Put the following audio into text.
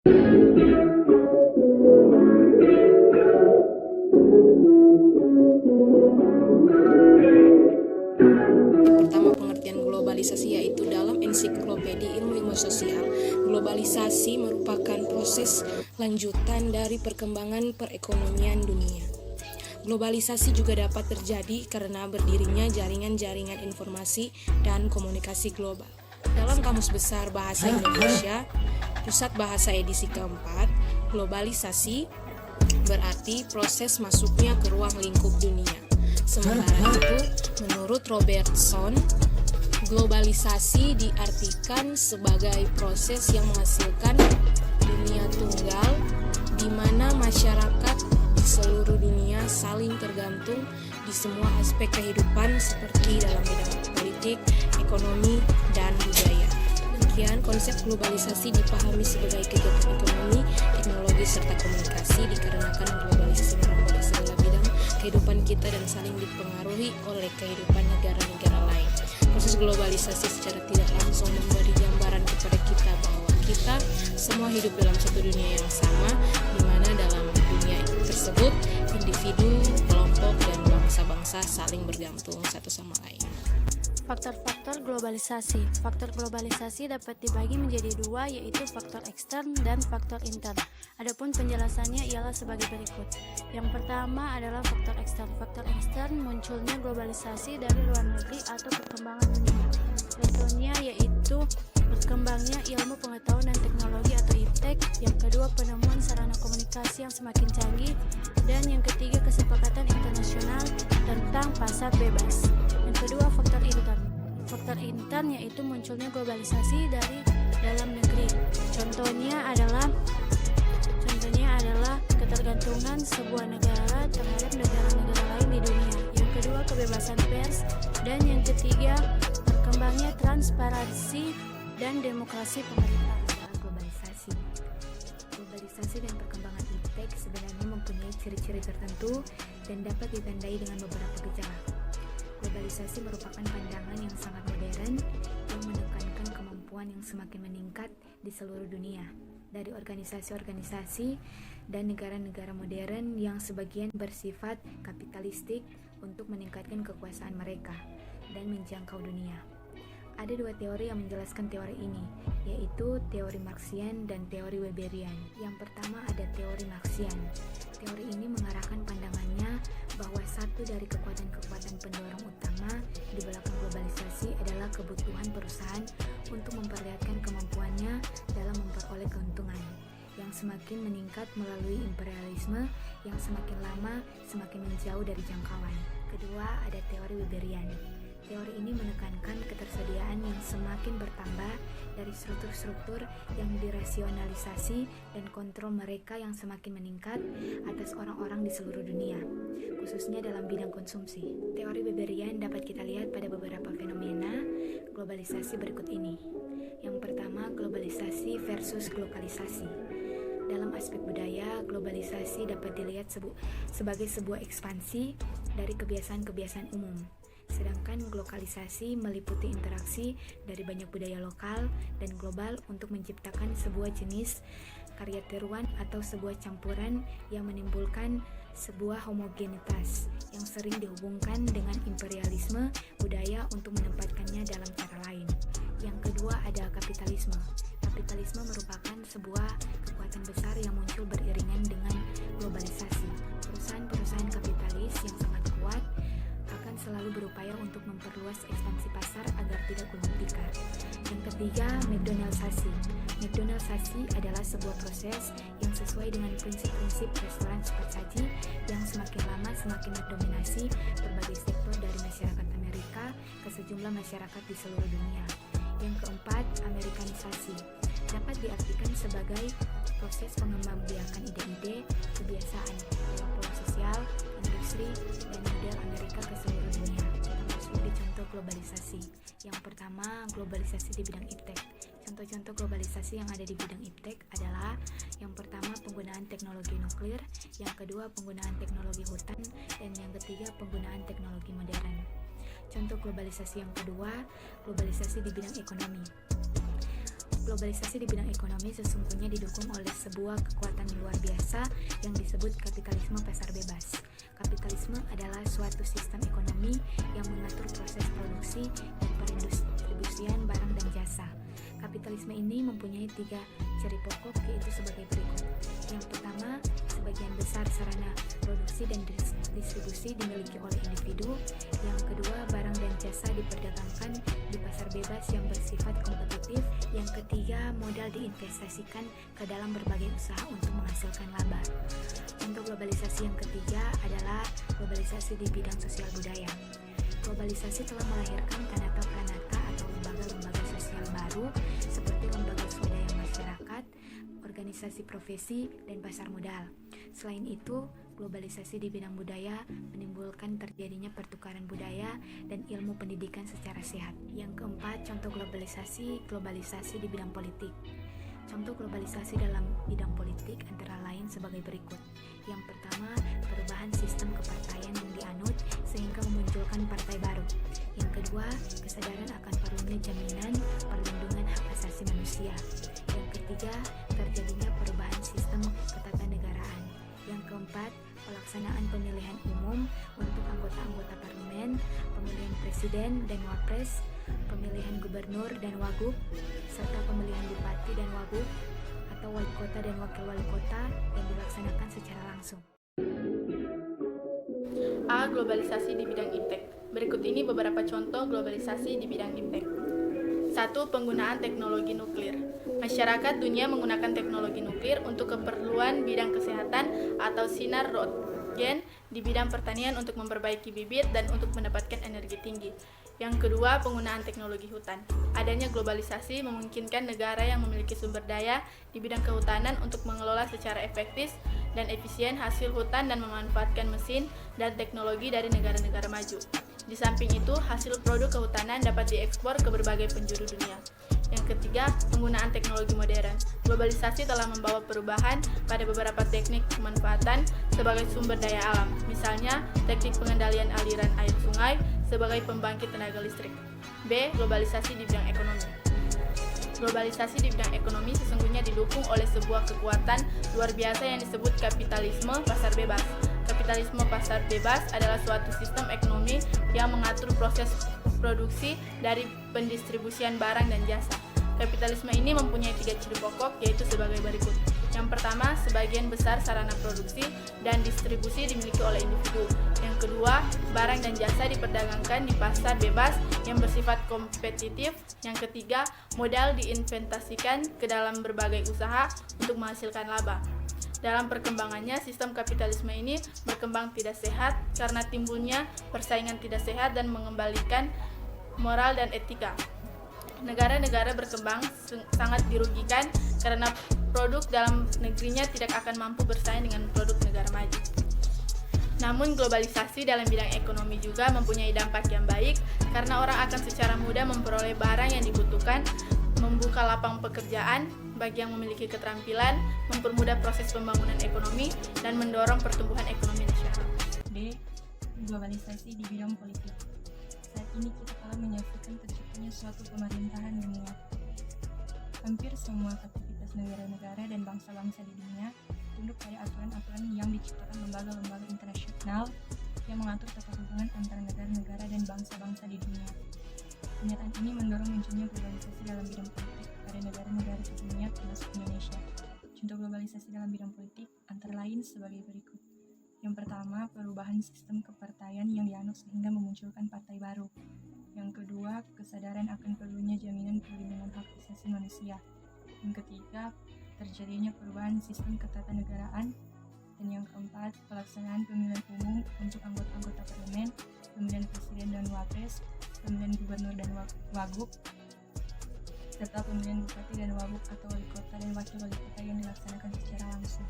Pertama, pengertian globalisasi yaitu dalam ensiklopedia ilmu sosial. Globalisasi merupakan proses lanjutan dari perkembangan perekonomian dunia. Globalisasi juga dapat terjadi karena berdirinya jaringan-jaringan informasi dan komunikasi global. Dalam Kamus Besar Bahasa Indonesia, Pusat Bahasa edisi keempat, globalisasi berarti proses masuknya ke ruang lingkup dunia. Sementara itu, menurut Robertson, globalisasi diartikan sebagai proses yang menghasilkan dunia tunggal di mana masyarakat di seluruh dunia saling tergantung di semua aspek kehidupan seperti dalam bidang politik, ekonomi, dan budaya. Demikian konsep globalisasi dipahami sebagai kegiatan ekonomi, teknologi, serta komunikasi dikarenakan globalisasi merombak segala bidang kehidupan kita dan saling dipengaruhi oleh kehidupan negara-negara lain. Proses globalisasi secara tidak langsung memberi gambaran kepada kita bahwa kita semua hidup dalam satu dunia yang sama, di mana dalam dunia tersebut individu, kelompok, dan bangsa-bangsa saling bergantung satu sama lain. Faktor-faktor globalisasi. Faktor globalisasi dapat dibagi menjadi dua, yaitu faktor ekstern dan faktor intern. Adapun penjelasannya ialah sebagai berikut. Yang pertama adalah faktor ekstern. Faktor ekstern munculnya globalisasi dari luar negeri atau perkembangan dunia. Contohnya yaitu berkembangnya ilmu pengetahuan dan teknologi atau iptek. Yang kedua, penemuan sarana komunikasi yang semakin canggih. Dan yang ketiga, kesepakatan internasional tentang pasar bebas. Yang kedua, faktor intern. Faktor intern yaitu munculnya globalisasi dari dalam negeri. Contohnya adalah ketergantungan sebuah negara terhadap negara-negara lain di dunia. Yang kedua, kebebasan pers. Dan yang ketiga, berkembangnya transparansi dan demokrasi pemerintah. Globalisasi dan perkembangan iptek sebenarnya mempunyai ciri-ciri tertentu dan dapat ditandai dengan beberapa gejala. Globalisasi merupakan pandangan yang sangat modern yang menekankan kemampuan yang semakin meningkat di seluruh dunia dari organisasi-organisasi dan negara-negara modern yang sebagian bersifat kapitalistik untuk meningkatkan kekuasaan mereka dan menjangkau dunia. Ada dua teori yang menjelaskan teori ini, yaitu teori Marxian dan teori Weberian. Yang pertama ada teori Marxian. Teori ini mengarahkan pandangannya bahwa satu dari kekuatan-kekuatan pendorong utama di belakang globalisasi adalah kebutuhan perusahaan untuk memperlihatkan kemampuannya dalam memperoleh keuntungan yang semakin meningkat melalui imperialisme yang semakin lama semakin menjauh dari jangkauan. Kedua, ada teori Weberian. Teori ini menekankan ketersediaan yang semakin bertambah dari struktur-struktur yang dirasionalisasi dan kontrol mereka yang semakin meningkat atas orang-orang di seluruh dunia, khususnya dalam bidang konsumsi. Teori Weberian dapat kita lihat pada beberapa fenomena globalisasi berikut ini. Yang pertama, globalisasi versus lokalisasi. Dalam aspek budaya, globalisasi dapat dilihat sebagai sebuah ekspansi dari kebiasaan-kebiasaan umum. Sedangkan lokalisasi meliputi interaksi dari banyak budaya lokal dan global untuk menciptakan sebuah jenis karya tiruan atau sebuah campuran yang menimbulkan sebuah homogenitas yang sering dihubungkan dengan imperialisme budaya untuk menempatkannya dalam cara lain. Yang kedua ada kapitalisme. Kapitalisme merupakan sebuah kekuatan besar yang muncul beriringan dengan globalisasi. Perusahaan-perusahaan kapitalis yang sangat kuat akan selalu berupaya untuk memperluas ekspansi pasar agar tidak gulung tikar. Yang ketiga, McDonaldisasi. McDonaldisasi adalah sebuah proses yang sesuai dengan prinsip-prinsip restoran cepat saji yang semakin lama semakin mendominasi berbagai sektor dari masyarakat Amerika ke sejumlah masyarakat di seluruh dunia. Yang keempat, Amerikanisasi. Dapat diartikan sebagai proses pengembangbiakan ide-ide, kebiasaan, pola sosial, industri, dan model Amerika ke seluruh dunia, termasuk di contoh globalisasi. Yang pertama, globalisasi di bidang iptek. Contoh-contoh globalisasi yang ada di bidang iptek adalah yang pertama penggunaan teknologi nuklir, yang kedua penggunaan teknologi hutan, dan yang ketiga penggunaan teknologi modern. Contoh globalisasi yang kedua, globalisasi di bidang ekonomi. Globalisasi di bidang ekonomi sesungguhnya didukung oleh sebuah kekuatan luar biasa yang disebut kapitalisme pasar bebas. Kapitalisme adalah suatu sistem ekonomi yang mengatur proses produksi dan perindustribusian barang dan jasa. Kapitalisme ini mempunyai 3 ciri pokok, yaitu sebagai berikut. Yang pertama, sebagian besar sarana produksi dan distribusi dimiliki oleh individu. Yang kedua, barang dan jasa diperdagangkan di pasar bebas yang bersifat kompetitif. Yang ketiga, modal diinvestasikan ke dalam berbagai usaha untuk menghasilkan laba. Untuk globalisasi yang ketiga adalah globalisasi di bidang sosial budaya. Globalisasi telah melahirkan pranata-pranata atau lembaga-lembaga sosial baru seperti lembaga swadaya masyarakat, organisasi profesi, dan pasar modal. Selain itu, globalisasi di bidang budaya menimbulkan terjadinya pertukaran budaya dan ilmu pendidikan secara sehat. Yang keempat, contoh globalisasi di bidang politik. Contoh globalisasi dalam bidang politik antara lain sebagai berikut. Yang pertama, perubahan sistem kepartaian yang dianut sehingga memunculkan partai baru. Yang kedua, kesadaran akan perlunya jaminan perlindungan hak asasi manusia. Yang ketiga, terjadinya perubahan sistem ketatanegaraan. Yang keempat, pelaksanaan pemilihan umum untuk anggota-anggota parlemen, pemilihan presiden dan wapres, pemilihan gubernur dan wagub, serta pemilihan bupati dan wagub atau wali kota dan wakil wali kota yang dilaksanakan secara langsung. A. Globalisasi di bidang iptek. Berikut ini beberapa contoh globalisasi di bidang iptek. 1. Penggunaan teknologi nuklir. Masyarakat dunia menggunakan teknologi nuklir untuk keperluan bidang kesehatan atau sinar röntgen di bidang pertanian untuk memperbaiki bibit dan untuk mendapatkan energi tinggi. Yang kedua, penggunaan teknologi hutan. Adanya globalisasi memungkinkan negara yang memiliki sumber daya di bidang kehutanan untuk mengelola secara efektif dan efisien hasil hutan dan memanfaatkan mesin dan teknologi dari negara-negara maju. Di samping itu, hasil produk kehutanan dapat diekspor ke berbagai penjuru dunia. Yang ketiga, penggunaan teknologi modern. Globalisasi telah membawa perubahan pada beberapa teknik pemanfaatan sebagai sumber daya alam. Misalnya, teknik pengendalian aliran air sungai sebagai pembangkit tenaga listrik. B. Globalisasi di bidang ekonomi. Globalisasi di bidang ekonomi sesungguhnya didukung oleh sebuah kekuatan luar biasa yang disebut kapitalisme pasar bebas. Kapitalisme pasar bebas adalah suatu sistem ekonomi yang mengatur proses produksi dari pendistribusian barang dan jasa. Kapitalisme ini mempunyai 3 ciri pokok, yaitu sebagai berikut. Yang pertama, sebagian besar sarana produksi dan distribusi dimiliki oleh individu. Yang kedua, barang dan jasa diperdagangkan di pasar bebas yang bersifat kompetitif. Yang ketiga, modal diinvestasikan ke dalam berbagai usaha untuk menghasilkan laba. Dalam perkembangannya, sistem kapitalisme ini berkembang tidak sehat karena timbulnya persaingan tidak sehat dan mengembalikan moral dan etika. Negara-negara berkembang sangat dirugikan karena produk dalam negerinya tidak akan mampu bersaing dengan produk negara maju. Namun globalisasi dalam bidang ekonomi juga mempunyai dampak yang baik karena orang akan secara mudah memperoleh barang yang dibutuhkan, membuka lapangan pekerjaan bagi yang memiliki keterampilan, mempermudah proses pembangunan ekonomi, dan mendorong pertumbuhan ekonomi nasional. D. Globalisasi di bidang politik. Saat ini kita telah menyaksikan terciptanya suatu pemerintahan yang mengatur. Hampir semua aktivitas negara-negara dan bangsa-bangsa di dunia tunduk pada aturan-aturan yang diciptakan lembaga-lembaga internasional yang mengatur tata hubungan antara negara-negara dan bangsa-bangsa di dunia. Kenyataan ini mendorong munculnya globalisasi dalam bidang politik pada negara-negara di dunia termasuk Indonesia. Contoh globalisasi dalam bidang politik antara lain sebagai berikut. Yang pertama, perubahan sistem kepartaian yang dianut sehingga memunculkan partai baru. Yang kedua, kesadaran akan perlunya jaminan perlindungan hak asasi manusia. Yang ketiga, terjadinya perubahan sistem ketatanegaraan. Dan yang keempat, pelaksanaan pemilihan umum untuk anggota-anggota parlemen, pemilihan presiden dan wapres, pemilihan gubernur dan wagub, serta pemilihan bupati dan wagub atau wali kota dan wakil wali kota yang dilaksanakan secara langsung.